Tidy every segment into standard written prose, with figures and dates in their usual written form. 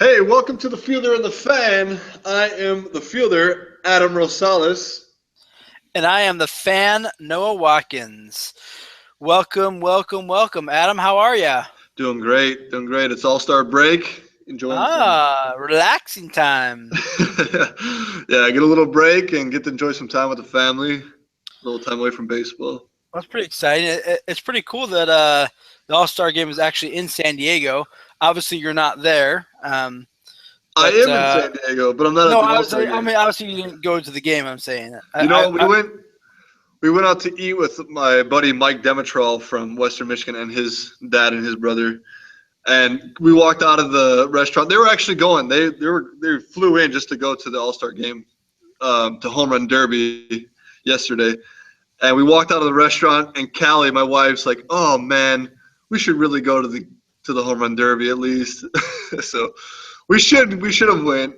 Hey, welcome to the Fielder and the Fan. I am the fielder, Adam Rosales. And I am the fan, Noah Watkins. Welcome, welcome, welcome. Adam, how are ya? Doing great, doing great. It's All-Star break. Enjoying some. Relaxing time. Yeah, get a little break and get to enjoy some time with the family. A little time away from baseball. That's pretty exciting. It's pretty cool that the All-Star game is actually in San Diego. Obviously, you're not there. I But am in San Diego, but I'm not at no, the All-Star I game. mean, obviously, you didn't go to the game. I'm saying. We went out to eat with my buddy Mike Demetrol from Western Michigan and his dad and his brother. And we walked out of the restaurant. They were actually going. They flew in just to go to the All-Star game, to Home Run Derby yesterday. And we walked out of the restaurant, and Callie, my wife's like, "Oh man, we should really go to the Home Run Derby at least." So we should have went,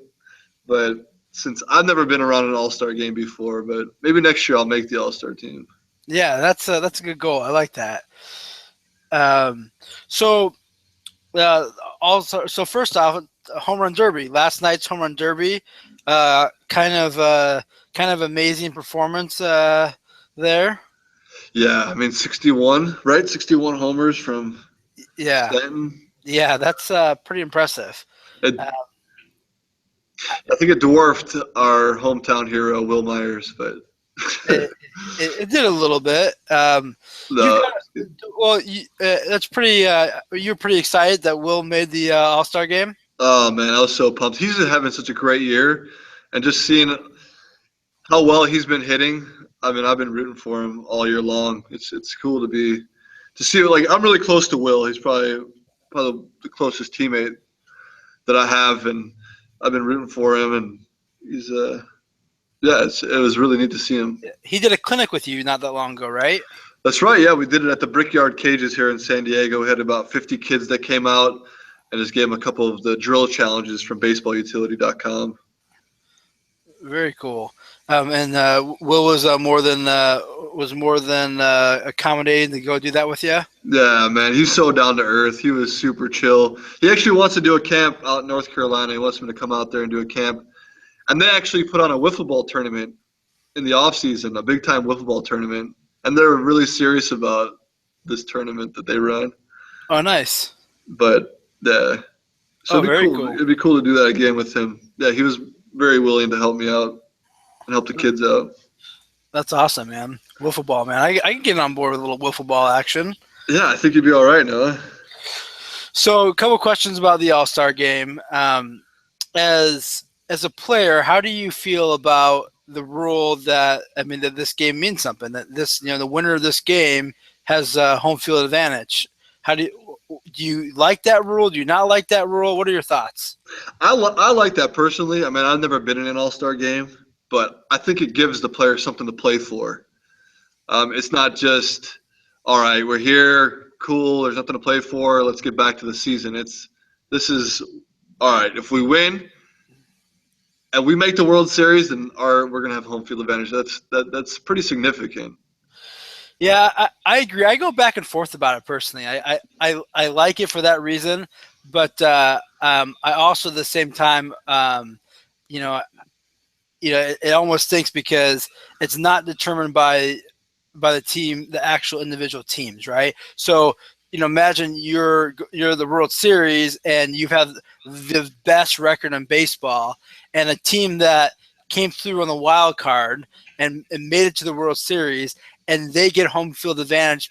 but since I've never been around an All-Star game before, but maybe next year I'll make the All-Star team. Yeah, that's a good goal. I like that. So first off, Home Run Derby. Last night's Home Run Derby, kind of amazing performance there. Yeah, I mean 61, right? 61 homers from Stanton. Yeah, that's pretty impressive. I think it dwarfed our hometown hero, Will Myers, but it did a little bit. That's pretty. You're pretty excited that Will made the All-Star game. Oh man, I was so pumped. He's having such a great year, and just seeing how well he's been hitting. I mean, I've been rooting for him all year long. It's cool to see. Like, I'm really close to Will. He's probably the closest teammate that I have, and I've been rooting for him. And he's it was really neat to see him. He did a clinic with you not that long ago, right? That's right. Yeah, we did it at the Brickyard Cages here in San Diego. We had about 50 kids that came out and just gave them a couple of the drill challenges from baseballutility.com. Very cool. And Will was more than accommodating to go do that with you. Yeah, man, he's so down to earth. He was super chill. He actually wants to do a camp out in North Carolina. He wants me to come out there and do a camp. And they actually put on a wiffle ball tournament in the off season, a big time wiffle ball tournament. And they're really serious about this tournament that they run. Oh, nice. But so very cool. It'd be cool to do that again with him. Yeah, he was very willing to help me out and help the kids out. That's awesome, man. Wiffle ball, man. I can get on board with a little wiffle ball action. Yeah, I think you'd be all right, Noah. So, a couple questions about the All-Star game. As a player, how do you feel about the rule that this game means something? That the winner of this game has home field advantage. How do you like that rule? Do you not like that rule? What are your thoughts? I like that personally. I mean, I've never been in an All-Star game, but I think it gives the player something to play for. It's not just, all right, we're here, cool, there's nothing to play for, let's get back to the season. This is, all right, if we win and we make the World Series, then we're going to have home field advantage. That's pretty significant. Yeah, I agree. I go back and forth about it personally. I like it for that reason, but I also at the same time, it almost stinks because it's not determined by the team, the actual individual teams, right? So imagine you're the World Series and you have the best record in baseball, and a team that came through on the wild card and made it to the World Series, and they get home field advantage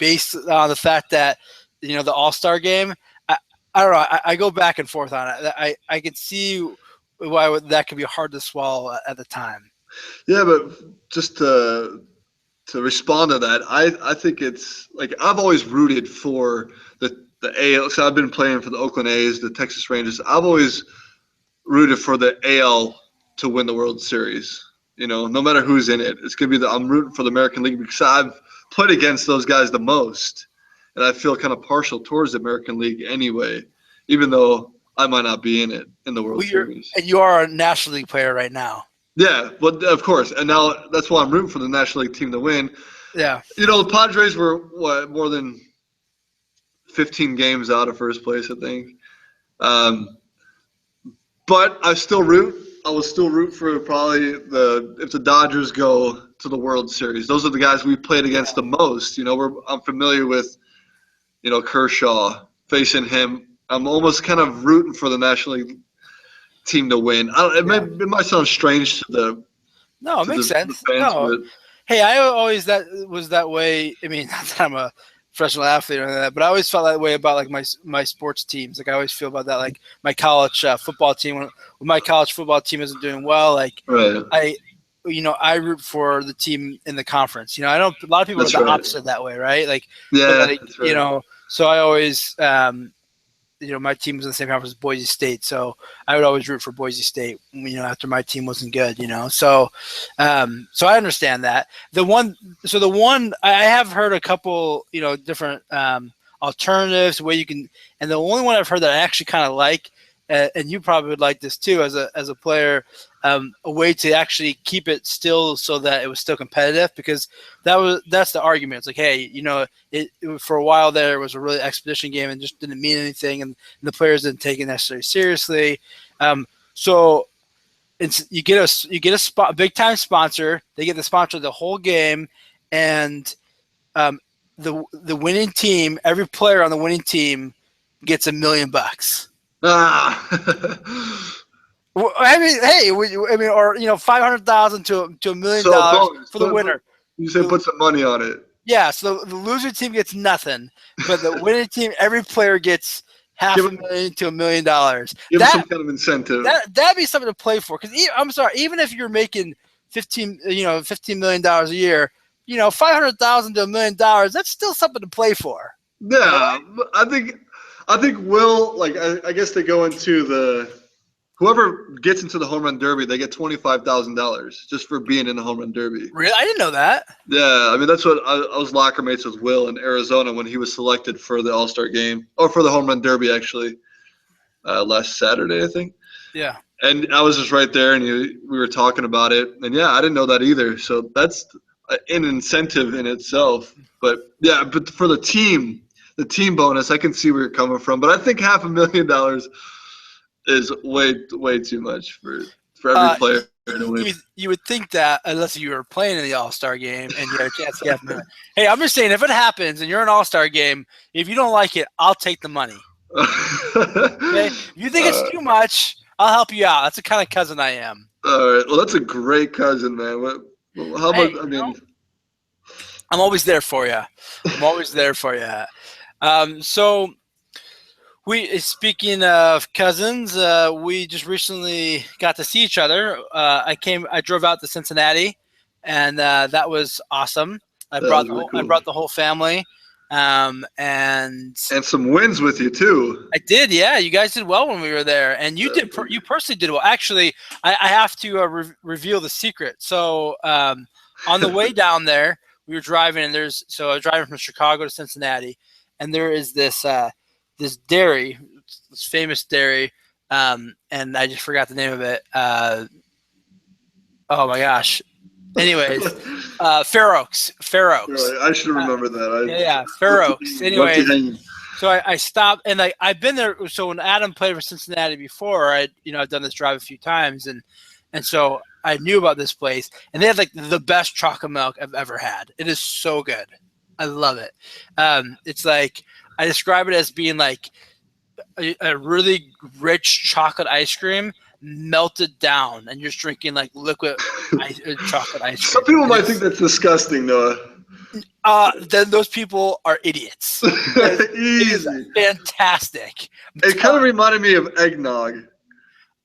based on the fact that the All-Star game. I don't know. I go back and forth on it. I can see why that could be hard to swallow at the time. Yeah, but just to respond to that, I think it's like I've always rooted for the AL. So I've been playing for the Oakland A's, the Texas Rangers. I've always rooted for the AL to win the World Series. No matter who's in it, it's gonna be I'm rooting for the American League because I've played against those guys the most, and I feel kind of partial towards the American League anyway, even though I might not be in it in the World Series. And you are a National League player right now. Yeah, but of course, and now that's why I'm rooting for the National League team to win. Yeah. The Padres were more than 15 games out of first place, I think. But I will still root for probably if the Dodgers go to the World Series. Those are the guys we played against the most. I'm familiar with, Kershaw, facing him. I'm almost kind of rooting for the National League team to win. It might sound strange to No, it makes sense. the fans, No. but Hey, I always was that way. I mean, not that I'm a professional athlete or anything like that, but I always felt that way about like my sports teams. Like I always feel about that. Like my college football team, when my college football team isn't doing well, like right. I root for the team in the conference. I know a lot of people That's are the right. opposite that way, right? Like, Yeah, like, that's right. so I always, my team was in the same conference as Boise State, so I would always root for Boise State. After my team wasn't good, so I understand that. The one I have heard a couple, different alternatives where you can, and the only one I've heard that I actually kind of like, and you probably would like this too as a player, a way to actually keep it still so that it was still competitive, because that's the argument. It's like, hey, it for a while there it was a really expedition game and just didn't mean anything, and the players didn't take it necessarily seriously. So you get a big time sponsor. They get the sponsor the whole game, and the winning team, every player on the winning team gets $1 million. Well, I mean, hey, or 500,000 to $1 million So bonus. for the winner. You say put some money on it. Yeah, so the loser team gets nothing, but the winning team, every player gets $500,000 to $1 million. Give them some kind of incentive. That'd be something to play for. Because I'm sorry, even if you're making $15 million a year, $500,000 to $1 million, that's still something to play for. Yeah, I think I guess they go into whoever gets into the home run derby, they get $25,000 just for being in the home run derby. Really, I didn't know that. Yeah, I mean that's what I was locker mates with Will in Arizona when he was selected for the All-Star game, or for the home run derby actually, last Saturday I think. Yeah. And I was just right there, and we were talking about it, and yeah, I didn't know that either. So that's an incentive in itself. But yeah, but for the team bonus, I can see where you're coming from. But I think $500,000 is way too much for every player to win. You would think that unless you were playing in the All-Star game and you had a chance to get $500,000. Hey, I'm just saying, if it happens and you're an All-Star game, if you don't like it, I'll take the money. Okay? If you think it's too much, I'll help you out. That's the kind of cousin I am. All right. Well, that's a great cousin, man. How about? Hey, I mean, I'm always there for you. I'm always there for you. So. Speaking of cousins, we just recently got to see each other. I drove out to Cincinnati, and that was awesome. I brought the whole family, and some wins with you too. I did, yeah. You guys did well when we were there, and you personally did well. Actually, I have to reveal the secret. So on the way down there, we were driving, and I was driving from Chicago to Cincinnati, and there is this dairy, this famous dairy, and I just forgot the name of it. Oh my gosh. Anyways, Fair Oaks. I should remember that. Fair Oaks. Anyways, so I stopped, and I've been there. So when Adam played for Cincinnati before, I've done this drive a few times, and so I knew about this place, and they had like the best chocolate milk I've ever had. It is so good. I love it. It's like, I describe it as being like a really rich chocolate ice cream melted down, and you're just drinking like liquid chocolate ice cream. Some people might think that's disgusting, Noah. Then those people are idiots. Easy. Fantastic. It kind of reminded me of eggnog. Sure.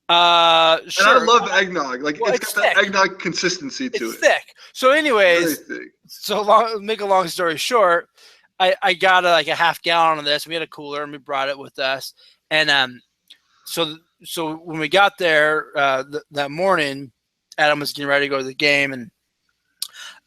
And I love eggnog. Like, it's got thick. that eggnog consistency to it. It's thick. So anyways, make a long story short, I got a half gallon of this. We had a cooler and we brought it with us. And so when we got there that morning, Adam was getting ready to go to the game, and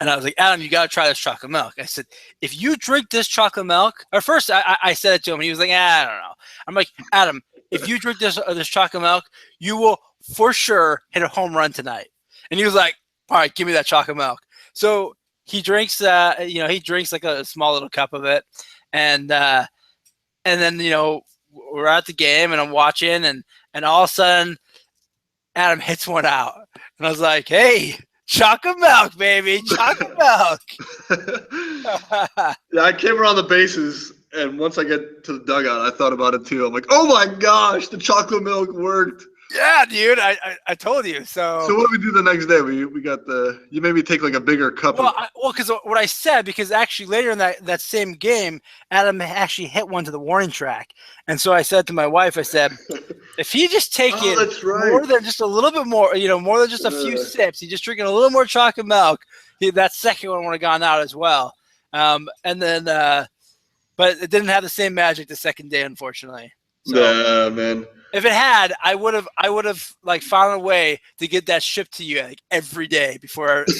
I was like, Adam, you got to try this chocolate milk. I said, if you drink this chocolate milk, or first I said it to him, and he was like, I don't know. I'm like, Adam, if you drink this chocolate milk, you will for sure hit a home run tonight. And he was like, all right, give me that chocolate milk. So he drinks like a small little cup of it, and then we're at the game, and I'm watching, and all of a sudden Adam hits one out. And I was like, hey, chocolate milk, baby, chocolate milk. Yeah, I came around the bases, and once I get to the dugout, I thought about it too. I'm like, oh my gosh, the chocolate milk worked. Yeah, dude, I told you. So what do we do the next day? We got you made me take like a bigger cup. Because what I said, because actually later in that same game, Adam actually hit one to the warning track. And so I said to my wife, I said, if he just take it more than just a little bit more, more than just a few sips, he's just drinking a little more chocolate milk, that second one would have gone out as well. And then, but it didn't have the same magic the second day, unfortunately. So, yeah, man. If it had, I would have like found a way to get that shipped to you like every day before every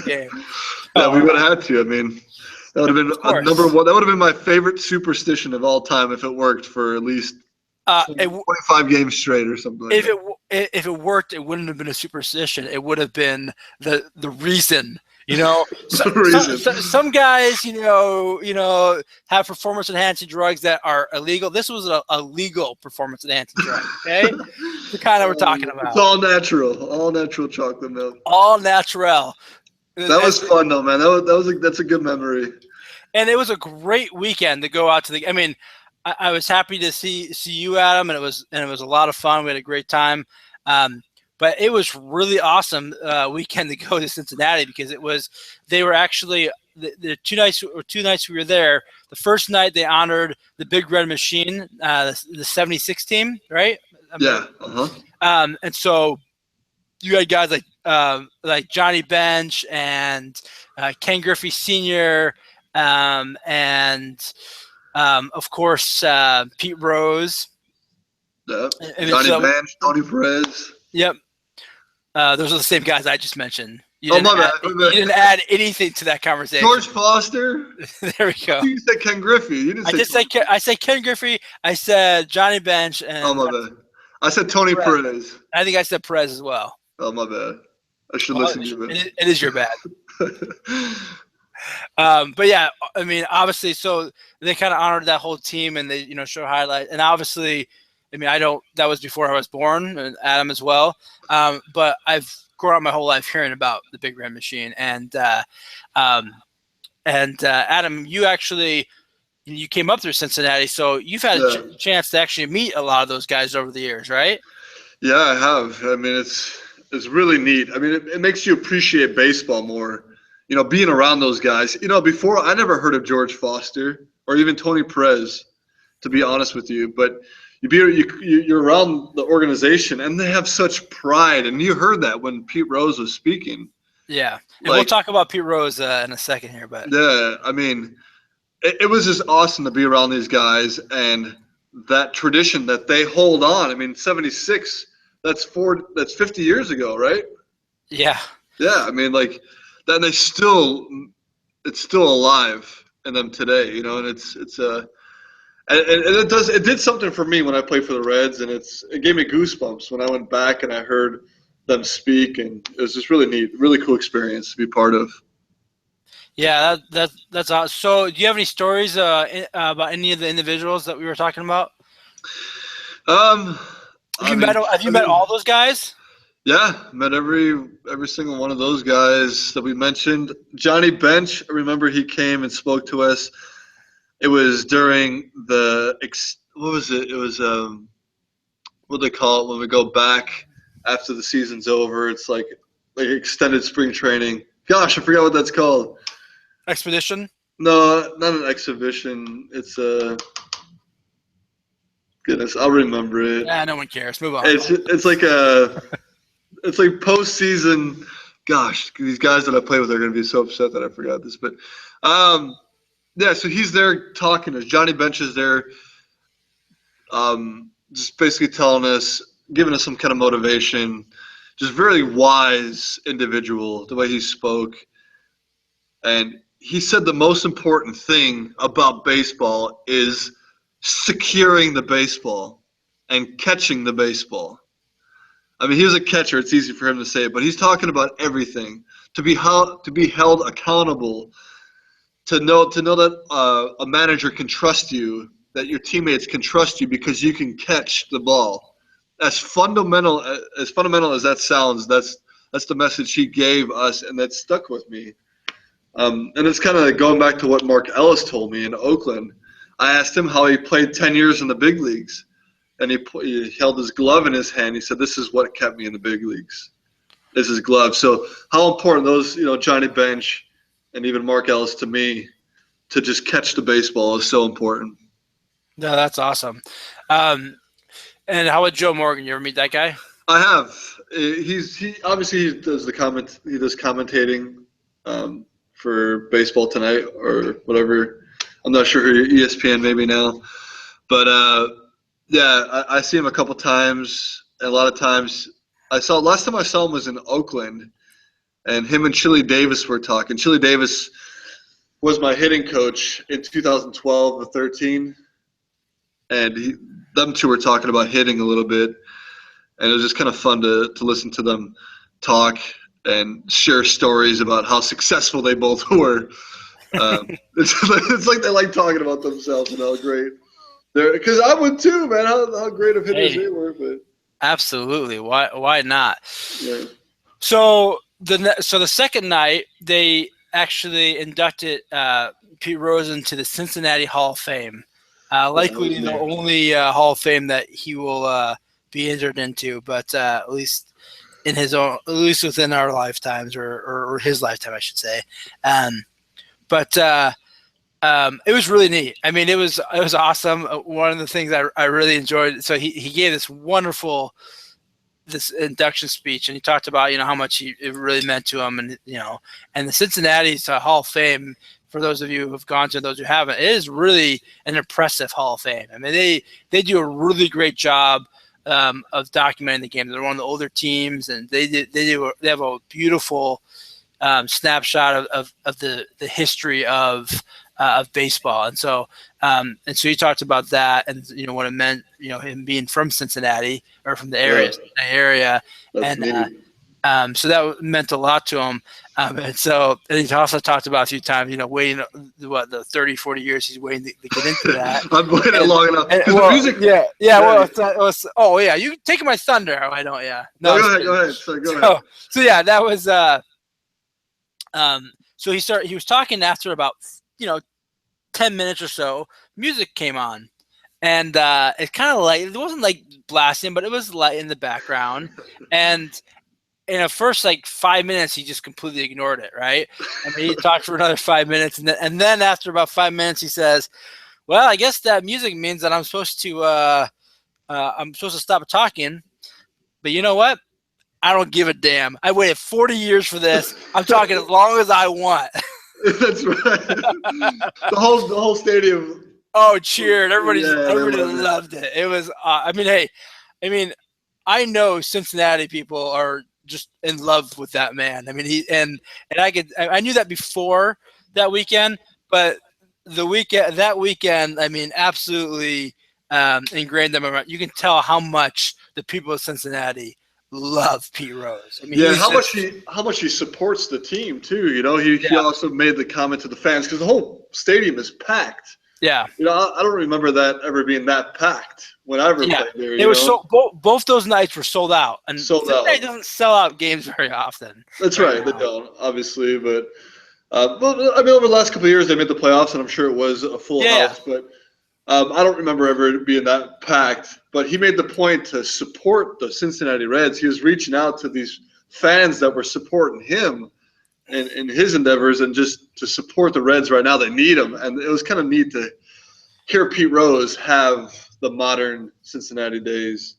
game. Yeah, we would have had to. I mean, that would have been number one. That would have been my favorite superstition of all time if it worked for at least 25 games straight or something. Like if it worked, it wouldn't have been a superstition. It would have been the reason. Some guys, have performance enhancing drugs that are illegal. This was a legal performance enhancing drug. Okay, the kind that we're talking about. It's all natural chocolate milk. All natural. That was fun though, man. That's a good memory. And it was a great weekend to go out to the. I mean, I was happy to see you, Adam, and it was a lot of fun. We had a great time. But it was really awesome weekend to go to Cincinnati because they were actually the two nights we were there. The first night they honored the Big Red Machine, the 76 team, right? Yeah. And so you had guys like Johnny Bench and Ken Griffey Sr. And of course Pete Rose. Yeah. Johnny Bench, Tony Perez. Yep. Those are the same guys I just mentioned. You didn't add anything to that conversation. George Foster. There we go. You said Ken Griffey. You didn't say I said Ken Griffey. I said Johnny Bench. And my bad. I said Tony Perez. I think I said Perez as well. Oh, my bad. I should listen to you. It is your bad. But yeah, I mean, obviously, so they kind of honored that whole team and they, show highlights. And obviously, I mean, that was before I was born, and Adam as well. But I've grown up my whole life hearing about the Big Red Machine. And Adam, you actually you came up through Cincinnati, so you've had a chance to actually meet a lot of those guys over the years, right? Yeah, I have. I mean, it's really neat. I mean, it makes you appreciate baseball more. Being around those guys. Before I never heard of George Foster or even Tony Perez, to be honest with you, but you're around the organization, and they have such pride. And you heard that when Pete Rose was speaking. Yeah, and we'll talk about Pete Rose in a second here. But yeah, I mean, it was just awesome to be around these guys and that tradition that they hold on. I mean, 76, that's 50 years ago, right? Yeah. Yeah, I mean, like, then it's still alive in them today, and it did something for me when I played for the Reds, and it gave me goosebumps when I went back and I heard them speak, and it was just really neat, really cool experience to be part of. Yeah, that's awesome. So, do you have any stories about any of the individuals that we were talking about? Have you met all those guys? Yeah, met every single one of those guys that we mentioned. Johnny Bench, I remember he came and spoke to us. It was during what was it? It was what do they call it when we go back after the season's over? It's like extended spring training. Gosh, I forgot what that's called. Expedition? No, not an exhibition. It's goodness, I'll remember it. Yeah, no one cares. Move on. It's like postseason. Gosh, these guys that I play with are going to be so upset that I forgot this. But yeah, so he's there talking to us. Johnny Bench is there, just basically telling us, giving us some kind of motivation. Just very wise individual, the way he spoke. And he said the most important thing about baseball is securing the baseball and catching the baseball. I mean, he was a catcher. It's easy for him to say it, but he's talking about everything. To be held accountable, to know that a manager can trust you, that your teammates can trust you because you can catch the ball. as fundamental as that sounds, that's the message he gave us, and that stuck with me. And it's kind of going back to what Mark Ellis told me in Oakland. I asked him how he played 10 years in the big leagues, and he held his glove in his hand. He said, "This is what kept me in the big leagues, is his glove." So how important those, Johnny Bench and even Mark Ellis to me, to just catch the baseball is so important. No, that's awesome. And how about Joe Morgan? You ever meet that guy? I have. He obviously he does commentating for Baseball Tonight or whatever. I'm not sure who, ESPN maybe now, but yeah, I see him a couple times. And a lot of times, last time I saw him was in Oakland, and him and Chili Davis were talking. Chili Davis was my hitting coach in 2012 or 13, and them two were talking about hitting a little bit, and it was just kind of fun to listen to them talk and share stories about how successful they both were. It's like they like talking about themselves and how great they're. Because I would too, man. How great of hitters they were, but absolutely. Why not? Yeah. So the second night they actually inducted Pete Rose into the Cincinnati Hall of Fame. Likely the only Hall of Fame that he will be entered into, but at least within our lifetimes or his lifetime, I should say. But it was really neat. I mean, it was awesome. One of the things I really enjoyed. So he gave this induction speech, and he talked about how much it really meant to him, and and the Cincinnati Hall of Fame. For those of you who have gone to, those who haven't, it is really an impressive Hall of Fame. I mean, they do a really great job of documenting the game. They're one of the older teams, and they have a beautiful snapshot of the history of baseball. And so he talked about that, and what it meant, him being from Cincinnati or from the area, and so that meant a lot to him. And he also talked about a few times, waiting, the 30, 40 years he's waiting to get into that. I've waited long enough. Well, music, you taking my thunder. I don't, yeah. No, go ahead. So go ahead. So yeah, that was, so he was talking after about, 10 minutes or so, music came on. And it kind of it wasn't like blasting, but it was light in the background. And in the first 5 minutes, he just completely ignored it, right? I mean, he talked for another 5 minutes, and then after about 5 minutes, he says, "Well, I guess that music means that I'm supposed to stop talking, but you know what? I don't give a damn. I waited 40 years for this. I'm talking as long as I want." That's right. The whole stadium. Oh, cheered! Everybody loved it. It was. I know Cincinnati people are just in love with that man. I mean, I knew that before that weekend, but that weekend, I mean, absolutely ingrained them around. You can tell how much the people of Cincinnati love Pete Rose. I mean, how much he supports the team too. He also made the comment to the fans, because the whole stadium is packed. Yeah. I don't remember that ever being that packed when I ever played there. It was both those nights were sold out, and Cincinnati doesn't sell out games very often. That's right. They don't, obviously, but over the last couple of years they made the playoffs, and I'm sure it was a full house. But I don't remember ever being that packed. But he made the point to support the Cincinnati Reds. He was reaching out to these fans that were supporting him in his endeavors, and just to support the Reds right now. They need him, and it was kind of neat to hear Pete Rose have the modern Cincinnati Reds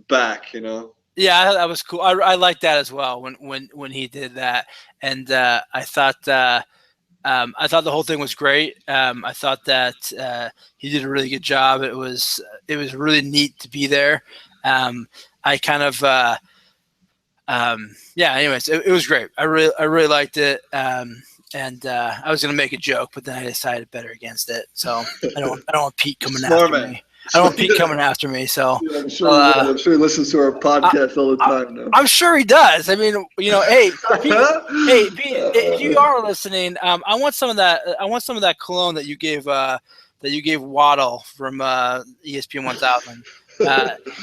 back. Yeah, that was cool. I liked that as well when he did that, and I thought the whole thing was great. I thought that he did a really good job. It was really neat to be there. I kind of. Anyways, it was great. I really liked it. And I was gonna make a joke, but then I decided better against it. So I don't want Pete coming after me. I don't want Pete coming after me. So I'm sure he listens to our podcast all the time now. I'm sure he does. I mean, hey, Pete, if you are listening, I want some of that cologne that you gave Waddle from ESPN 1000.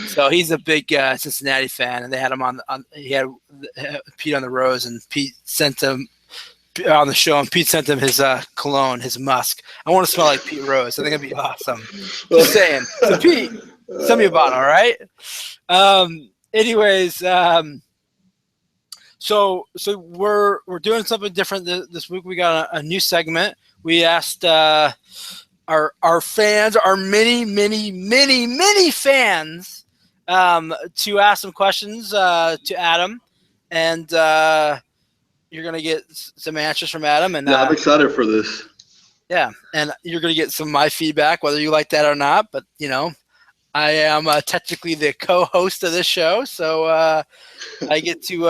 So he's a big Cincinnati fan, and they had him he had Pete on the Rose, and Pete sent him on the show, and Pete sent him his cologne, his musk. I want to smell like Pete Rose. I think that'd be awesome. Just saying. So Pete, send me a bottle, all right? Anyways, so we're doing something different this week. We got a new segment. We asked our fans, our many fans, to ask some questions to Adam, and you're gonna get some answers from Adam. And I'm excited for this. Yeah, and you're gonna get some of my feedback, whether you like that or not. But I am technically the co-host of this show, so I get to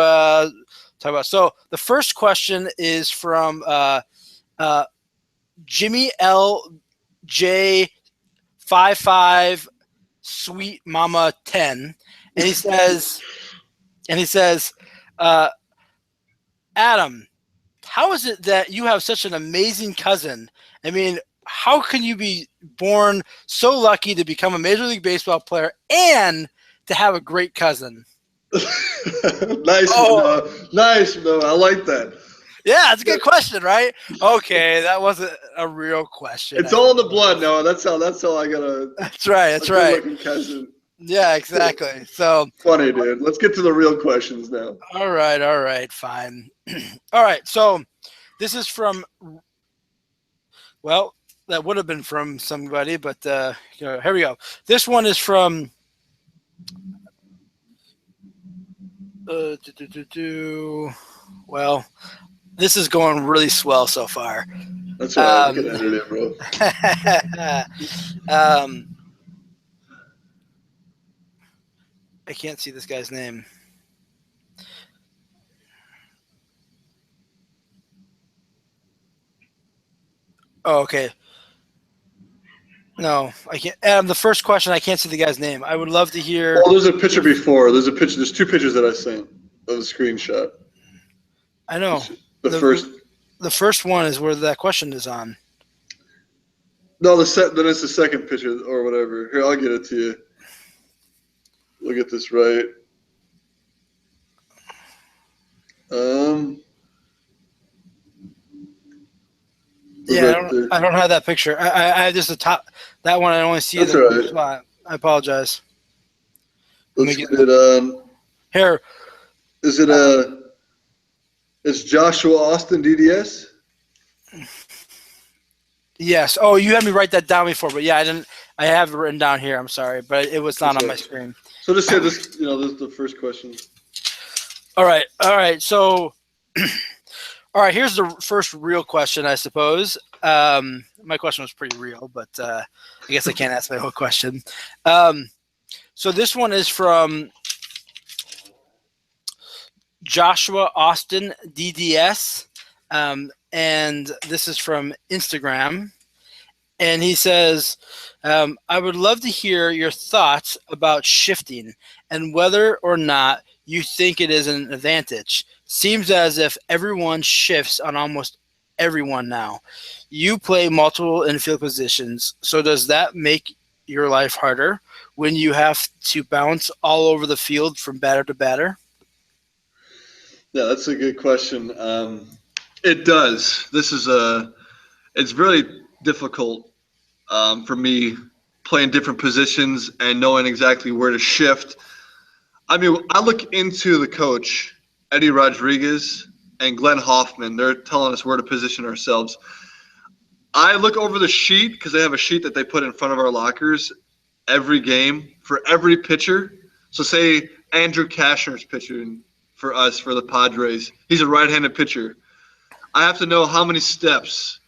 talk about. So the first question is from Jimmy LJ55 Sweet Mama 10, and he says, Adam, how is it that you have such an amazing cousin? I mean, how can you be born so lucky to become a Major League Baseball player and to have a great cousin? Nice, Noah. I like that. Yeah, it's a good question, right? Okay, that wasn't a real question. It's all in the blood, Noah. That's all I gotta. That's right. Cousin. Yeah, exactly. So funny, dude. Let's get to the real questions now. All right, fine. All right, so this is from. Well, that would have been from somebody, but here we go. This one is from. Well, this is going really swell so far. That's right. You can edit it, bro. I can't see this guy's name. Oh, okay. No, I can't. Adam, the first question, I can't see the guy's name. I would love to hear. Well, there's a picture before. There's two pictures that I sent of the screenshot. I know. The first one is where that question is on. No, then it's the second picture or whatever. Here, I'll get it to you. We'll get this right. Yeah, I don't have that picture. I have just the top. That one I only see That's the right. spot. I apologize. Let's get it. Here. Is it It's Joshua Austin DDS? Yes. Oh, you had me write that down before, but yeah, I didn't. I have it written down here. I'm sorry, but it was not on my screen. So just say this. This is the first question. All right. So, all right. Here's the first real question, I suppose. My question was pretty real, but I guess I can't ask my whole question. So this one is from Joshua Austin DDS, and this is from Instagram. And he says, I would love to hear your thoughts about shifting and whether or not you think it is an advantage. Seems as if everyone shifts on almost everyone now. You play multiple infield positions, so does that make your life harder when you have to bounce all over the field from batter to batter? Yeah, that's a good question. It does. It's really difficult for me playing different positions and knowing exactly where to shift. I mean, I look into the coach, Eddie Rodriguez and Glenn Hoffman. They're telling us where to position ourselves. I look over the sheet because they have a sheet that they put in front of our lockers every game for every pitcher. So say Andrew Cashner's pitching for us, for the Padres. He's a right-handed pitcher. I have to know how many steps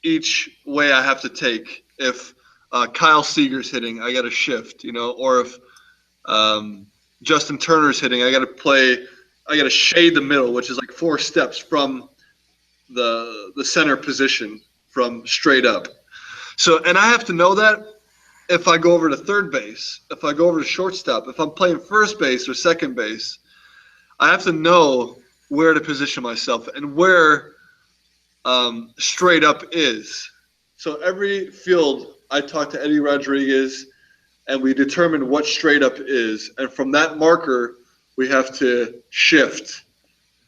each way I have to take. If Kyle Seager's hitting, I got to shift, or if Justin Turner's hitting, I got to shade the middle, which is like 4 steps from the center position from straight up. So, and I have to know that if I go over to third base, if I go over to shortstop, if I'm playing first base or second base, I have to know where to position myself and where straight up is. So every field, I talk to Eddie Rodriguez and we determine what straight up is. And from that marker, we have to shift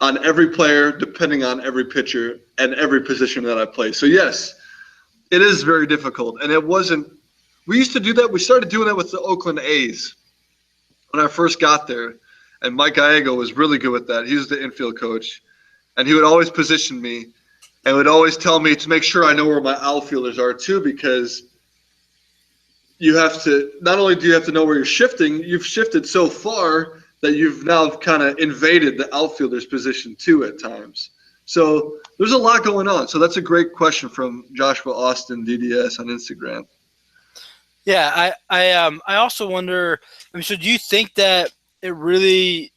on every player, depending on every pitcher and every position that I play. So yes, it is very difficult. And it wasn't – we used to do that. We started doing that with the Oakland A's when I first got there. And Mike Gallego was really good with that. He was the infield coach. And he would always position me and would always tell me to make sure I know where my outfielders are too, because you have to – not only do you have to know where you're shifting, you've shifted so far – that you've now kind of invaded the outfielder's position too at times. So there's a lot going on. So that's a great question from Joshua Austin DDS on Instagram. Yeah, I also wonder. I mean, so do you think that it really?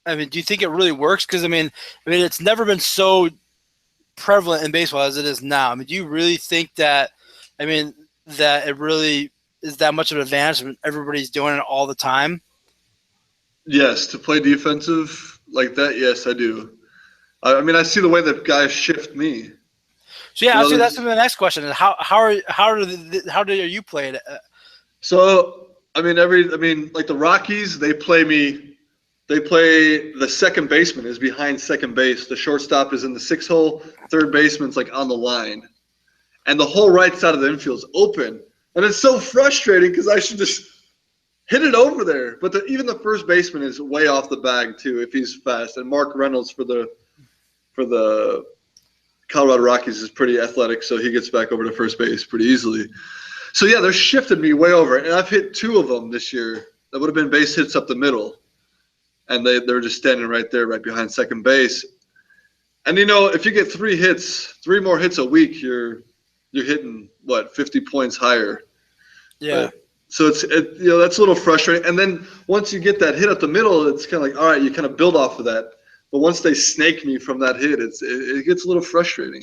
I mean, do you think it really works? Because I mean, it's never been so prevalent in baseball as it is now. I mean, do you really think that? I mean, that it really is that much of an advantage when everybody's doing it all the time? Yes, to play defensive like that, yes, I do. I mean, I see the way that guys shift me. So yeah, actually, that's the next question: is how do you play it? So I mean, like the Rockies, they play the second baseman is behind second base. The shortstop is in the 6-hole. Third baseman's like on the line, and the whole right side of the infield is open. And it's so frustrating because I should just hit it over there. But even the first baseman is way off the bag too if he's fast. And Mark Reynolds for the Colorado Rockies is pretty athletic, so he gets back over to first base pretty easily. So yeah, they're shifting me way over, and I've hit 2 of them this year. That would have been base hits up the middle, and they're just standing right there, right behind second base. And if you get 3 more hits a week, you're hitting 50 points higher. Yeah. So that's a little frustrating. And then once you get that hit up the middle, it's kind of like, all right, you kind of build off of that. But once they snake me from that hit, it gets a little frustrating.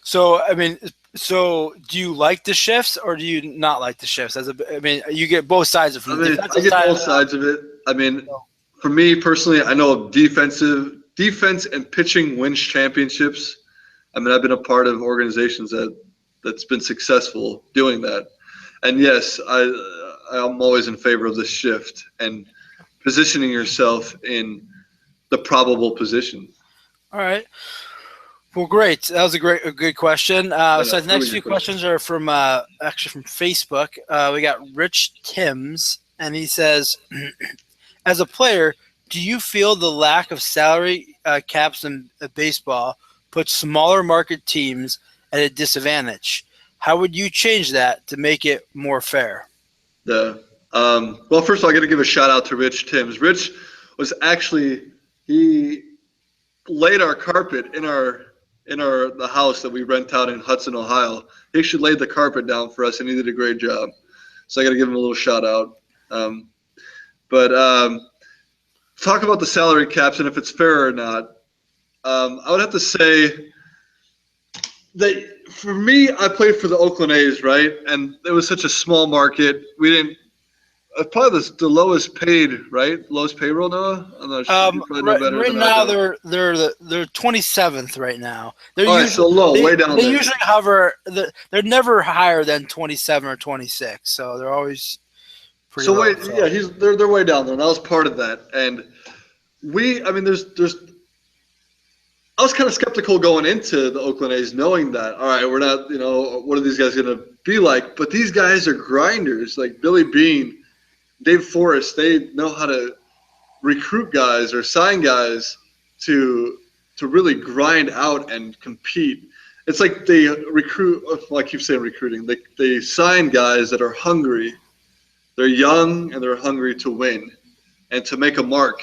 So I mean, do you like the shifts or do you not like the shifts? You get both sides of it. I get both sides of it. I mean, for me personally, I know defense and pitching wins championships. I mean, I've been a part of organizations that's been successful doing that. And yes, I'm always in favor of the shift and positioning yourself in the probable position. All right. Well, great. That was a good question. So the next few questions are from Facebook. We got Rich Timms, and he says, as a player, do you feel the lack of salary caps in baseball puts smaller market teams at a disadvantage? How would you change that to make it more fair? Yeah. Well, first of all, I got to give a shout out to Rich Timms. Rich was he laid our carpet in the house that we rent out in Hudson, Ohio. He actually laid the carpet down for us, and he did a great job. So I got to give him a little shout out. But talk about the salary caps and if it's fair or not. I would have to say that for me, I played for the Oakland A's, right? And it was such a small market. We didn't probably the lowest paid, right? Lowest payroll, Noah? I'm not sure. Right now, they're 27th right now. They're usually, so low, way down they there. Usually hover. They're never higher than 27 or 26, so they're always pretty low. Yeah, they're way down there, and I was part of that. And there's I was kind of skeptical going into the Oakland A's knowing that, all right, we're not, what are these guys going to be like? But these guys are grinders, like Billy Beane, Dave Forrest. They know how to recruit guys or sign guys to really grind out and compete. It's like they recruit, well, I keep saying recruiting. They sign guys that are hungry. They're young and they're hungry to win and to make a mark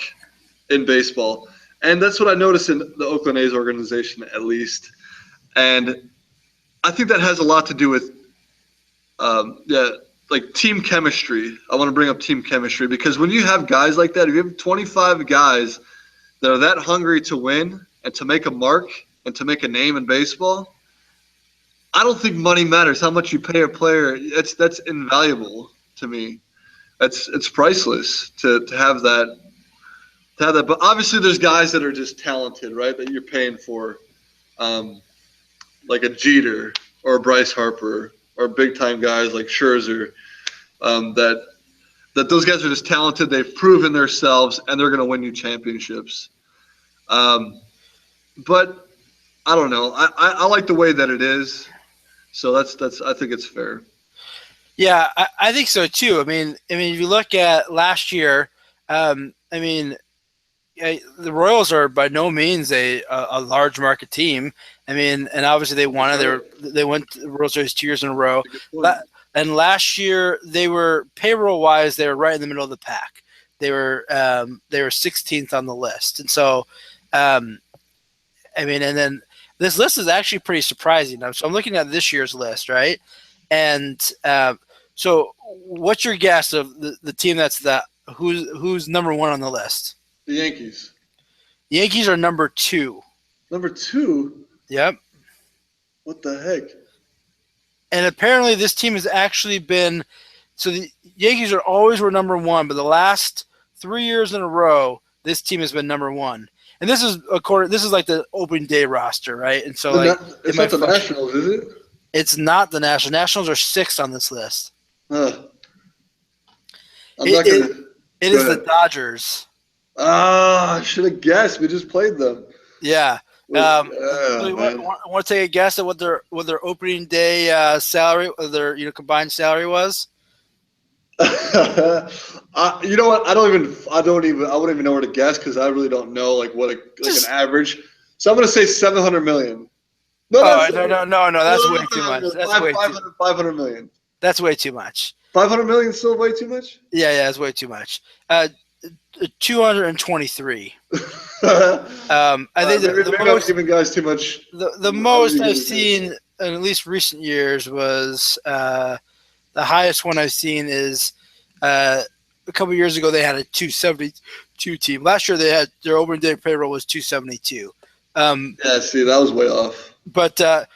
in baseball. And that's what I noticed in the Oakland A's organization, at least. And I think that has a lot to do with, team chemistry. I want to bring up team chemistry because when you have guys like that, if you have 25 guys that are that hungry to win and to make a mark and to make a name in baseball, I don't think money matters. How much you pay a player, that's invaluable to me. It's priceless to have that. But obviously there's guys that are just talented, right, that you're paying for, like a Jeter or a Bryce Harper or big-time guys like Scherzer. That those guys are just talented. They've proven themselves, and they're going to win you championships. But I don't know. I like the way that it is. So that's I think it's fair. Yeah, I think so too. If you look at last year, I mean, the Royals are by no means a large market team. And obviously they won it. They went to the World Series 2 years in a row. And last year they were payroll wise, they were right in the middle of the pack. They were 16th on the list, and so, and then this list is actually pretty surprising. So I'm looking at this year's list, right? And so, what's your guess of the team who's number one on the list? The Yankees. The Yankees are number 2. Number 2? Yep. What the heck? And apparently this team has actually been – so the Yankees were number 1, but the last 3 years in a row, this team has been number 1. And this is like the opening day roster, right? And so it's not the Nationals, is it? It's not the Nationals. Nationals are 6th on this list. It is the Dodgers. I should have guessed. We just played them. Yeah. Want to take a guess at what their opening day salary, their combined salary was? You know what? I wouldn't even know where to guess because I really don't know an average. So I'm gonna say $700 million. No, that's way too much. That's 500 million. That's way too much. 500 million is still way too much? Yeah, that's way too much. 223. I think the most giving guys too much. The most I've seen in at least recent years was the highest one I've seen is a couple of years ago they had a 272 team. Last year they had their opening day payroll was 272. Yeah, see, that was way off. But the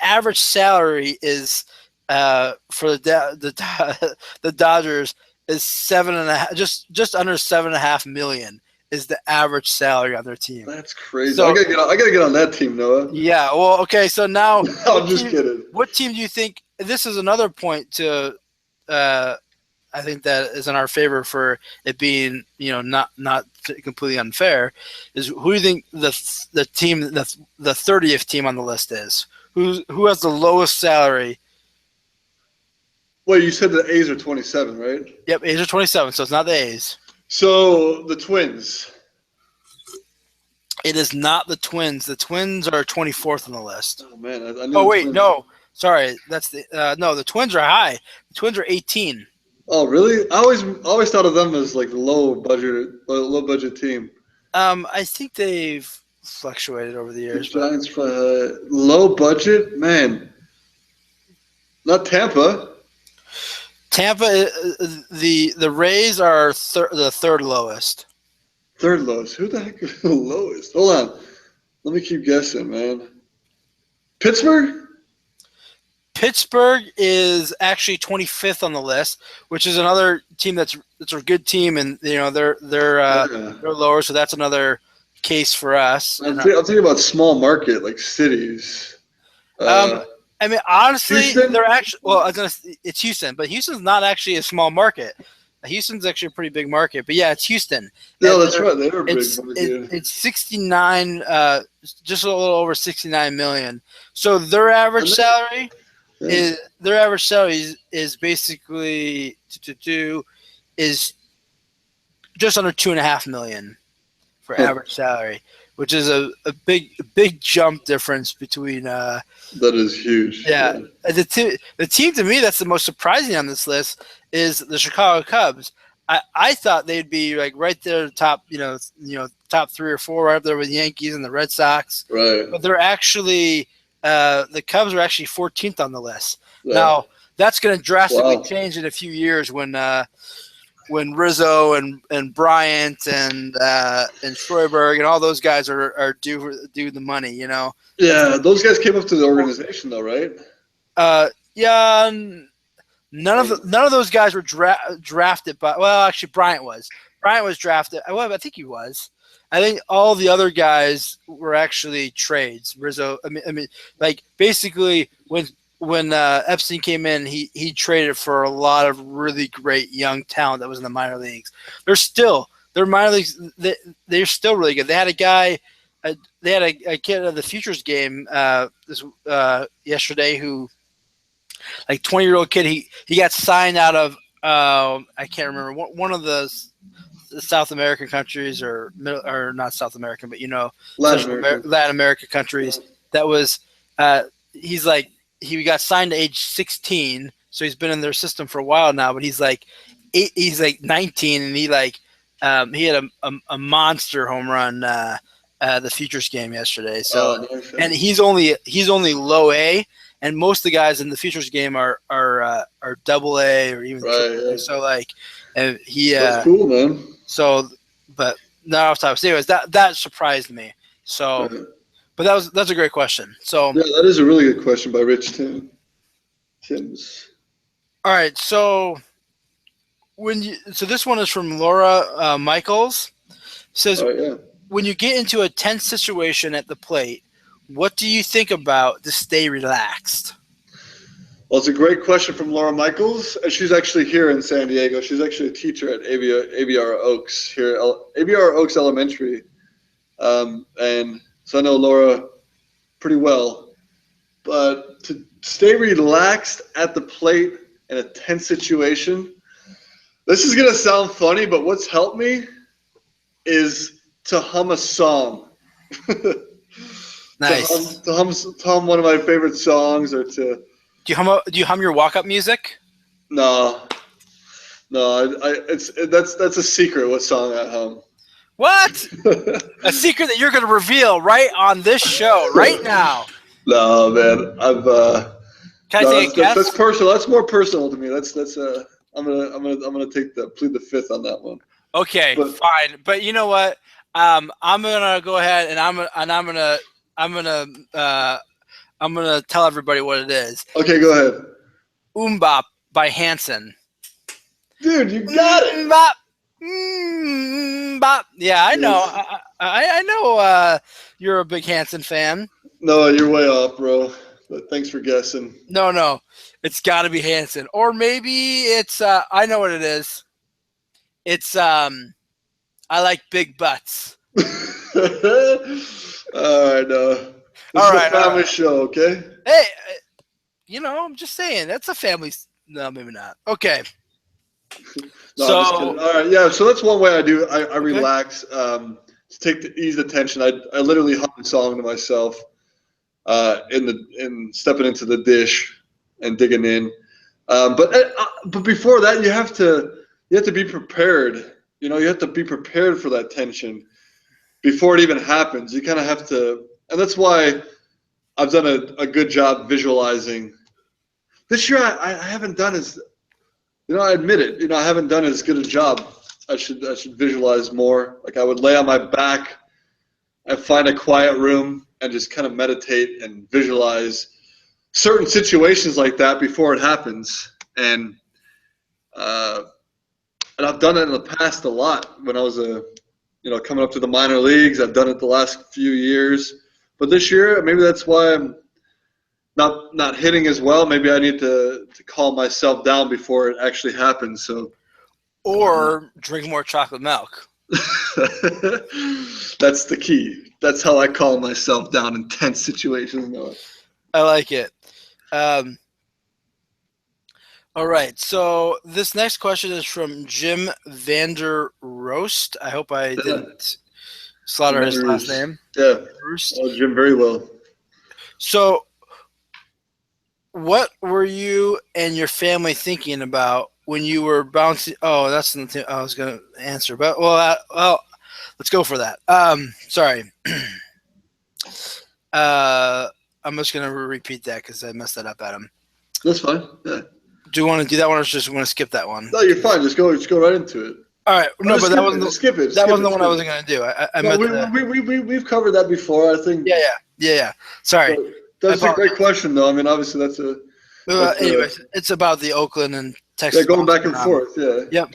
average salary is for the Dodgers is 7.5, just under $7.5 million is the average salary on their team. That's crazy. So, I gotta get on that team, Noah. Yeah. Well, okay. So now, I'm just kidding. What team do you think? This is another point to. I think that is in our favor for it being, not completely unfair. Is who do you think the team the 30th team on the list is? Who has the lowest salary? Well, you said the A's are 27, right? Yep, A's are 27, so it's not the A's. So the Twins. It is not the Twins. The Twins are 24th on the list. Oh man! No, sorry, that's the Twins are high. The Twins are 18. Oh really? I always thought of them as like low budget team. I think they've fluctuated over the years. The Giants low budget, man. Not Tampa. Tampa, the Rays are the third lowest. Third lowest. Who the heck is the lowest? Hold on. Let me keep guessing, man. Pittsburgh is actually 25th on the list, which is another team that's a good team, and they're lower, so that's another case for us. I'm thinking about small market like cities. Honestly, Houston? they're actually it's Houston, but Houston's not actually a small market. Houston's actually a pretty big market, but yeah, it's Houston. Yeah, that's right. They're big. It's 69, just a little over 69 million. So their average salary is basically is just under 2.5 million for average salary, which is a big jump difference between. That is huge. Yeah. The team to me that's the most surprising on this list is the Chicago Cubs. I thought they'd be like right there, top top 3 or 4, right up there with the Yankees and the Red Sox. Right. But they're actually the Cubs are actually 14th on the list. Yeah. Now that's going to drastically change in a few years when Rizzo and Bryant and Schwarber and all those guys are due the money, Yeah, those guys came up to the organization though, right? Yeah. None of those guys were drafted by. Well, actually, Bryant was. Bryant was drafted. Well, I think he was. I think all the other guys were actually trades. Rizzo. I mean, like basically when when Epstein came in, he traded for a lot of really great young talent that was in the minor leagues. Their minor leagues. They're still really good. They had a guy. They had a kid at the Futures game yesterday who, like 20-year-old kid. He got signed out of I can't remember one of the South American countries or not South American, but Latin America countries. That was he got signed at age 16, so he's been in their system for a while now. But he's like 19, and he had a monster home run the Futures game yesterday. So and he's only low A, and most of the guys in the Futures game are double A or even triple A. Yeah. So that's cool, man. So, but not off topic. So anyways, that surprised me. So, but that's a great question. So yeah, that is a really good question by Rich Timms. All right, so this one is from Laura Michaels. Says, when you get into a tense situation at the plate, what do you think about to stay relaxed? Well, it's a great question from Laura Michaels. She's actually here in San Diego. She's actually a teacher at ABR Oaks here, ABR Oaks Elementary. And so I know Laura pretty well. But to stay relaxed at the plate in a tense situation, this is going to sound funny, but what's helped me is to hum a song. Nice. To hum one of my favorite songs, or to. Do you hum your walk-up music? No. That's a secret. What song I hum? What? A secret that you're going to reveal right on this show, right now. No, man. Can I take a guess? That's personal. That's more personal to me. I'm gonna plead the fifth on that one. Okay, fine. But you know what? I'm gonna go ahead and I'm gonna tell everybody what it is. Okay, go ahead. Bop by Hanson. Dude, you got it. Bop. Yeah, I know. I know. You're a big Hanson fan. No, you're way off, bro. But thanks for guessing. No, it's got to be Hanson, or maybe it's. I know what it is. It's I like big butts. All right, this is a family show, okay? Hey, I'm just saying that's a family. No, maybe not. Okay. No, all right, yeah. So that's one way I do. I relax. To ease the tension. I literally hum a song to myself. In stepping into the dish and digging in, but before that you have to be prepared. You have to be prepared for that tension before it even happens. You kind of have to, and that's why I've done a good job visualizing. This year I haven't done as, I admit it. I haven't done as good a job. I should visualize more. Like I would lay on my back and find a quiet room and just kind of meditate and visualize certain situations like that before it happens. And I've done it in the past a lot when I was coming up to the minor leagues. I've done it the last few years, but this year maybe that's why I'm not hitting as well. Maybe I need to calm myself down before it actually happens. Or drink more chocolate milk. That's the key. That's how I calm myself down in tense situations. I like it. All right. So this next question is from Jim Vander Roast. I hope I didn't slaughter his last name. Yeah. Oh, Jim, very well. So what were you and your family thinking about when you were bouncing? Oh, that's the thing I was going to answer. But, let's go for that. Sorry. I'm just going to repeat that because I messed that up, Adam. That's fine. Yeah. Do you want to do that one or just want to skip that one? No, you're fine. Just go right into it. All right. No, but that wasn't skip it. That wasn't the one I wasn't going to do. We've covered that before, I think. Yeah. Sorry. That's a great question, though. I mean, obviously, anyways, it's about the Oakland and Texas. Yeah, going back and forth. Yeah. Yep.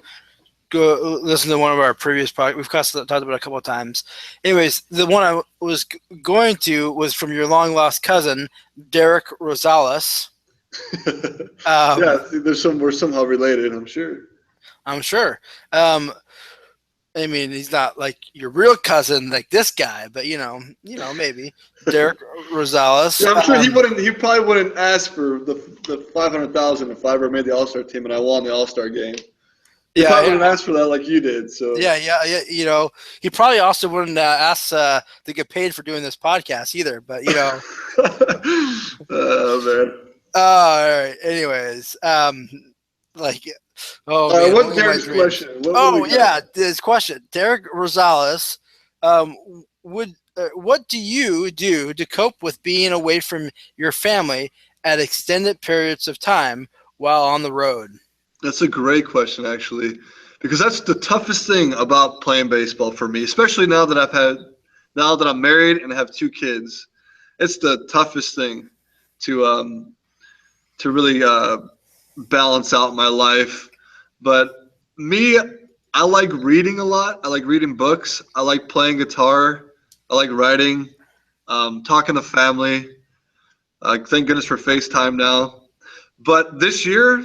Go listen to one of our previous podcasts. We've talked about it a couple of times. Anyways, the one I was going to was from your long lost cousin, Derek Rosales. Yeah, we're somehow related, I'm sure. I'm sure. I mean, he's not like your real cousin, like this guy, but maybe Derek Rosales. Yeah, I'm sure he wouldn't. He probably wouldn't ask for the 500,000 if I ever made the All-Star team and I won the All-Star game. He probably wouldn't ask for that like you did. So yeah. He probably also wouldn't ask to get paid for doing this podcast either. But oh man. All right. Anyways, like, oh man, what's Derek's question? This question, Derek Rosales, what do you do to cope with being away from your family at extended periods of time while on the road? That's a great question, actually, because that's the toughest thing about playing baseball for me, especially now that I'm married and have 2 kids. It's the toughest thing to really balance out my life. But me, I like reading a lot. I like reading books. I like playing guitar. I like writing, talking to family. Thank goodness for FaceTime now. But this year,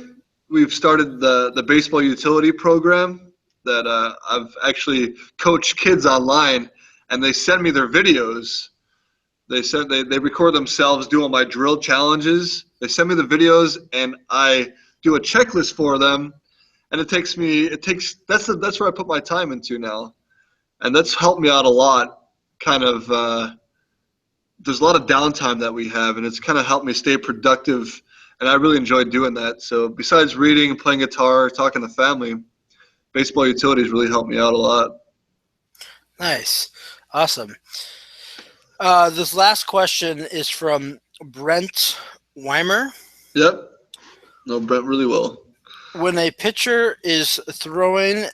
we've started the baseball utility program that I've actually coached kids online, and they send me their videos. They said they record themselves doing my drill challenges. They send me the videos, and I do a checklist for them. And that's where I put my time into now, and that's helped me out a lot. Kind of, there's a lot of downtime that we have, and it's kind of helped me stay productive. And I really enjoy doing that. So besides reading and playing guitar, talking to family, baseball utilities really helped me out a lot. Nice. Awesome. This last question is from Brent Weimer. Yep. No, Brent really well. When a pitcher is throwing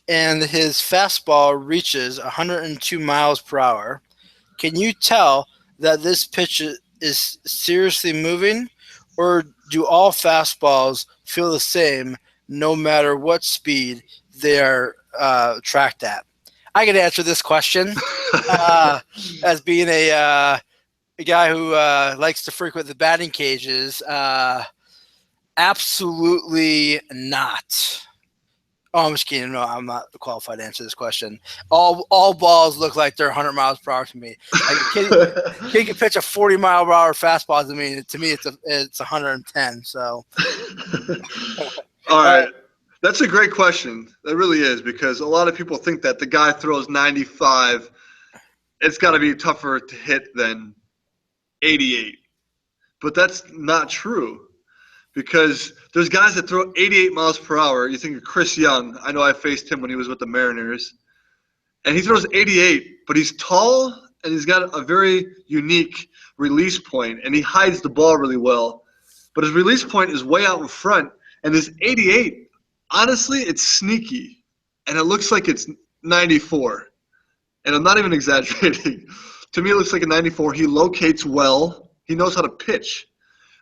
and his fastball reaches 102 miles per hour, can you tell that this pitch is seriously moving? Or do all fastballs feel the same no matter what speed they are tracked at? I can answer this question as being a guy who likes to frequent the batting cages. Absolutely not. Oh, I'm just kidding. No, I'm not qualified to answer this question. All balls look like they're 100 miles per hour to me. Like a kid can pitch a 40-mile-per-hour fastball. To me, it's 110. So, all right, that's a great question. That really is, because a lot of people think that the guy throws 95. It's got to be tougher to hit than 88, but that's not true. Because there's guys that throw 88 miles per hour. You think of Chris Young. I know I faced him when he was with the Mariners. And he throws 88, but he's tall and he's got a very unique release point, and he hides the ball really well. But his release point is way out in front, and his 88, honestly, it's sneaky. And it looks like it's 94. And I'm not even exaggerating. To me, it looks like a 94. He locates well. He knows how to pitch.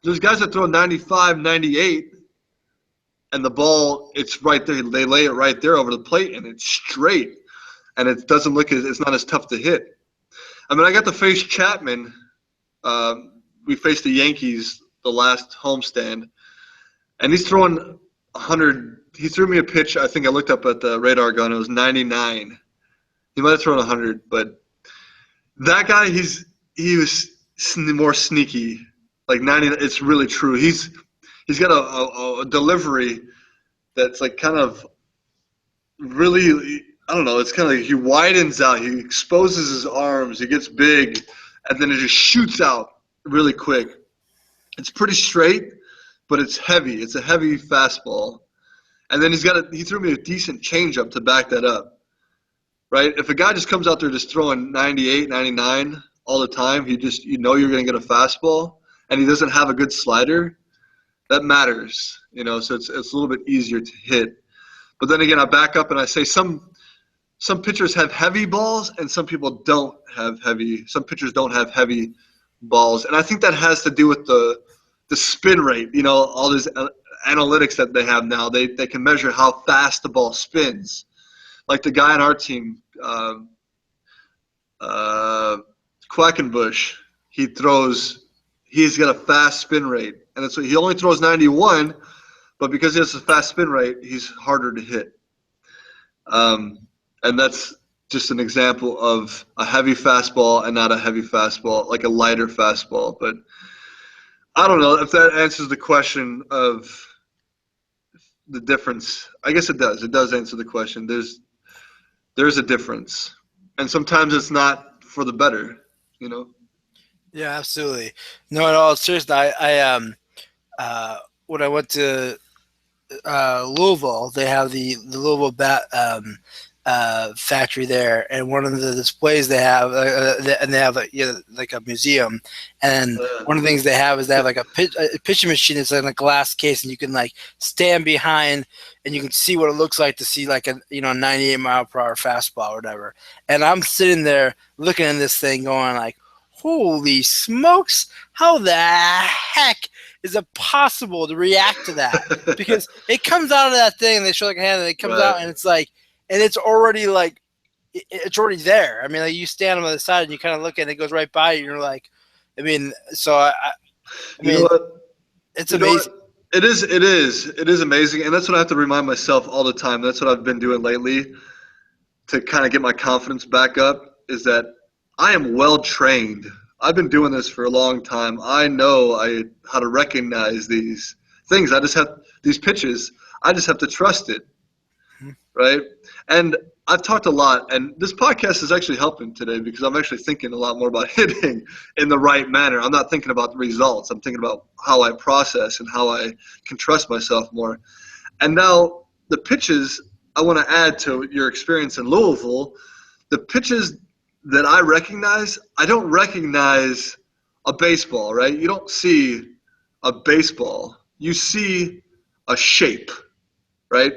There's guys that throw 95, 98, and the ball, it's right there. They lay it right there over the plate, and it's straight, and it doesn't look it's not as tough to hit. I mean, I got to face Chapman. We faced the Yankees the last homestand, and he's throwing 100. He threw me a pitch. I think I looked up at the radar gun. It was 99. He might have thrown 100, but that guy, he was more sneaky. Like 90, it's really true. He's got a delivery that's like kind of really, I don't know. It's kind of like he widens out. He exposes his arms. He gets big, and then it just shoots out really quick. It's pretty straight, but it's heavy. It's a heavy fastball. And then he threw me a decent changeup to back that up. Right? If a guy just comes out there just throwing 98, 99 all the time, you're going to get a fastball, and he doesn't have a good slider, that matters, so it's a little bit easier to hit. But then again, I back up and I say some pitchers have heavy balls and some pitchers don't have heavy balls. And I think that has to do with the spin rate, all these analytics that they have now. They can measure how fast the ball spins. Like the guy on our team, Quackenbush, he's got a fast spin rate. and that's what he only throws 91. But because he has a fast spin rate, he's harder to hit. And that's just an example of a heavy fastball and not a heavy fastball, like a lighter fastball. But I don't know if that answers the question of the difference. I guess it does. It does answer the question. There's a difference, and sometimes it's not for the better, you know. Yeah, absolutely. No, at all. Seriously, when I went to Louisville, they have the Louisville bat factory there, and one of the displays they have, and they have like a museum, and one of the things they have is they have like a pitching machine that's in a glass case, and you can like stand behind, and you can see what it looks like to see like a 98-mile-per-hour fastball or whatever. And I'm sitting there looking at this thing, going like, holy smokes, how the heck is it possible to react to that? Because it comes out of that thing, and they show like a hand, and it comes out, and it's like, and it's already like, it's already there. I mean, like you stand on the other side, and you kind of look at it, it goes right by you, and you're like, I mean, so I mean, you know what? it's amazing. It is amazing, and that's what I have to remind myself all the time. That's what I've been doing lately to kind of get my confidence back up, is that I am well trained. I've been doing this for a long time. I know how to recognize these things. I just have these pitches. I just have to trust it, right? And I've talked a lot, and this podcast is actually helping today because I'm actually thinking a lot more about hitting in the right manner. I'm not thinking about the results. I'm thinking about how I process and how I can trust myself more. And now the pitches, I want to add to your experience in Louisville, the pitches that I recognize, I don't recognize a baseball, right? You don't see a baseball. You see a shape, right?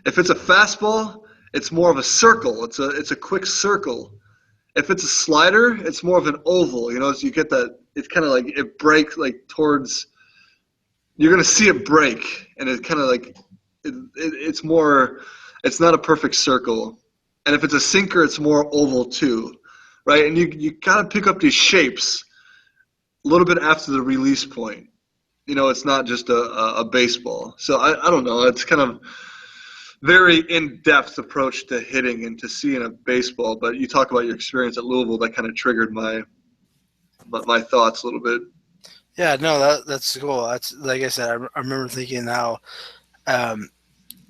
If it's a fastball, it's more of a circle. It's a quick circle. If it's a slider, it's more of an oval. You know, so you get that. It's kind of like it breaks like towards. You're gonna see it break, and it kind of like it's more. It's not a perfect circle. And if it's a sinker, it's more oval too, right? And you gotta pick up these shapes a little bit after the release point. You know, it's not just a baseball. So I don't know. It's kind of very in-depth approach to hitting and to seeing a baseball. But you talk about your experience at Louisville, that kind of triggered my thoughts a little bit. Yeah, no, that's cool. That's like I said, I remember thinking how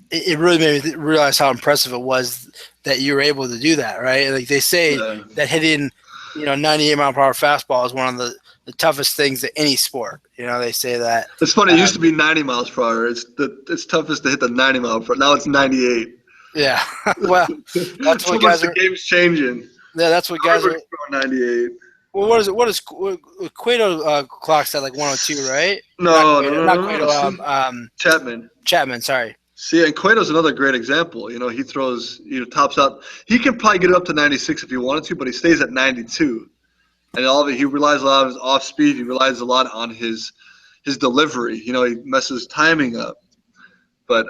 it really made me realize how impressive it was that you were able to do that, right? Like they say that hitting, 98-mile-per-hour fastball is one of the toughest things in any sport. You know, they say that. It's funny. It used to be 90 miles per hour. It's toughest to hit the 90 mile per hour. Now it's 98. Yeah. Well, that's what guys are. The game's changing. Yeah, that's what guys are. 98. Well, what is Cueto clocks at like 102, right? No, not Cueto. Chapman, sorry. See, and Cueto's another great example. You know, he throws, tops out. He can probably get it up to 96 if he wanted to, but he stays at 92. And all of it, he relies a lot on his off speed. He relies a lot on his delivery. You know, he messes timing up. But,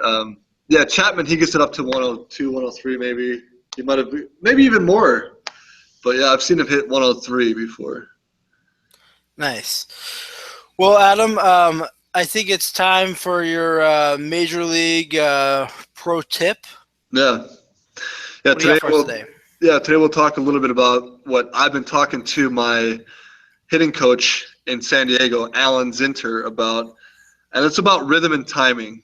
yeah, Chapman, he gets it up to 102, 103 maybe. He might have – maybe even more. But, yeah, I've seen him hit 103 before. Nice. Well, Adam, I think it's time for your Major League pro tip. Yeah. Yeah, today we'll talk a little bit about what I've been talking to my hitting coach in San Diego, Alan Zinter, about, and it's about rhythm and timing.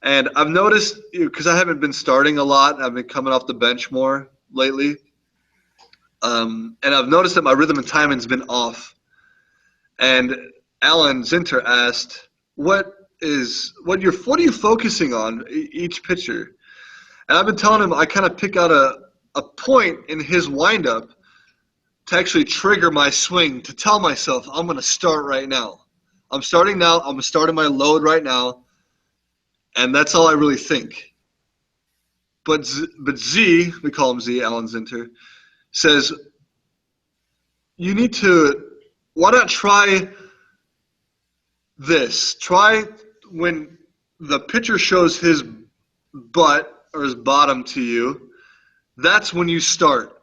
And I've noticed, because I haven't been starting a lot, I've been coming off the bench more lately, and I've noticed that my rhythm and timing's been off. And Alan Zinter asked, what are you focusing on each pitcher? And I've been telling him I kind of pick out a point in his windup to actually trigger my swing, to tell myself I'm going to start right now. I'm starting now. I'm starting my load right now. And that's all I really think. But Z, we call him Z, Alan Zinter, says, why not try this? Try when the pitcher shows his butt or his bottom to you, that's when you start,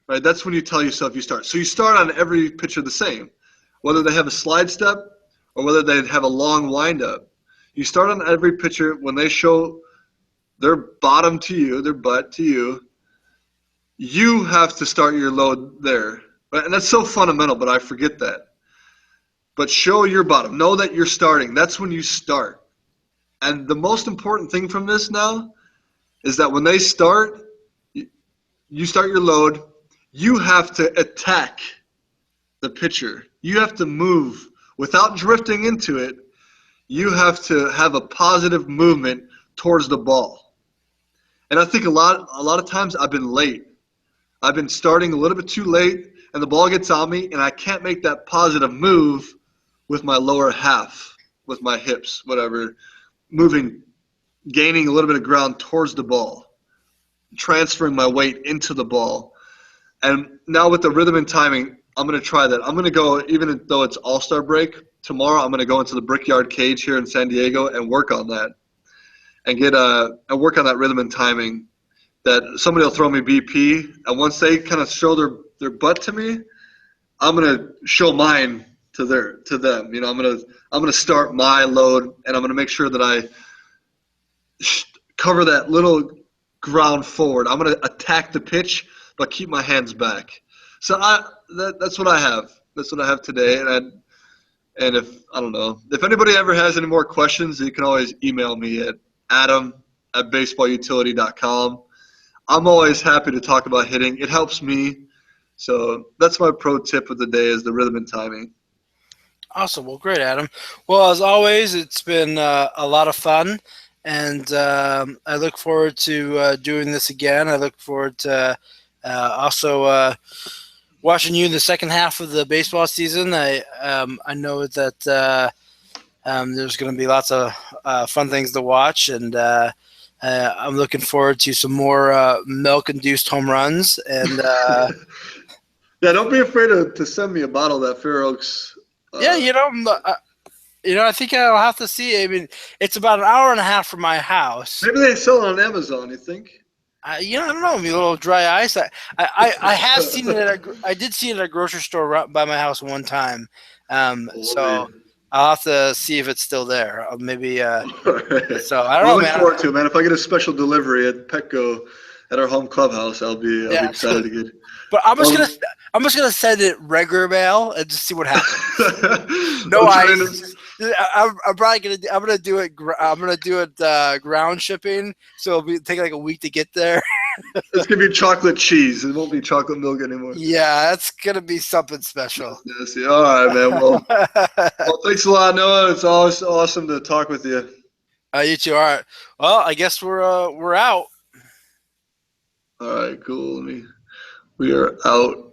right? That's when you tell yourself you start. So you start on every pitcher the same, whether they have a slide step or whether they have a long windup. You start on every pitcher when they show their bottom to you, their butt to you. You have to start your load there. Right? And that's so fundamental, but I forget that. But show your bottom. Know that you're starting. That's when you start. And the most important thing from this now is that when they start, you start your load, you have to attack the pitcher. You have to move without drifting into it. You have to have a positive movement towards the ball. And I think a lot of times I've been late. I've been starting a little bit too late, and the ball gets on me, and I can't make that positive move with my lower half, with my hips, whatever, moving, gaining a little bit of ground towards the ball, transferring my weight into the ball. And now with the rhythm and timing, I'm going to try that. I'm going to go, even though it's All-Star break, tomorrow I'm going to go into the Brickyard Cage here in San Diego and work on that and and work on that rhythm and timing. That somebody will throw me BP, and once they kind of show their butt to me, I'm going to show mine to them. You know, I'm going to start my load, and I'm going to make sure that I cover that little ground forward. I'm going to attack the pitch, but keep my hands back. So that's what I have. That's what I have today. And if I don't know, if anybody ever has any more questions, you can always email me at adam@baseballutility.com. I'm always happy to talk about hitting. It helps me. So that's my pro tip of the day is the rhythm and timing. Awesome. Well, great, Adam. Well, as always, it's been a lot of fun, and I look forward to doing this again. I look forward to also watching you in the second half of the baseball season. I know that there's going to be lots of fun things to watch, and I'm looking forward to some more milk-induced home runs. And yeah, don't be afraid to send me a bottle of that Fair Oaks. Yeah, I think I'll have to see. I mean, it's about an hour and a half from my house. Maybe they sell it on Amazon. You think? I don't know. Maybe a little dry ice. I have seen it. I did see it at a grocery store by my house one time. So I'll have to see if it's still there. Maybe. Right. So I don't know, man. Look forward to it, man. If I get a special delivery at Petco at our home clubhouse, I'll be excited to get. But I'm just gonna send it regular mail and just see what happens. No ice. I'm gonna do it ground shipping, so it'll take like a week to get there. It's gonna be chocolate cheese. It won't be chocolate milk anymore. Yeah, that's gonna be something special. Yes, yeah. All right, man. Well, thanks a lot, Noah. It's always awesome to talk with you. You too. All right. Well, I guess we're out. All right, cool. We are out.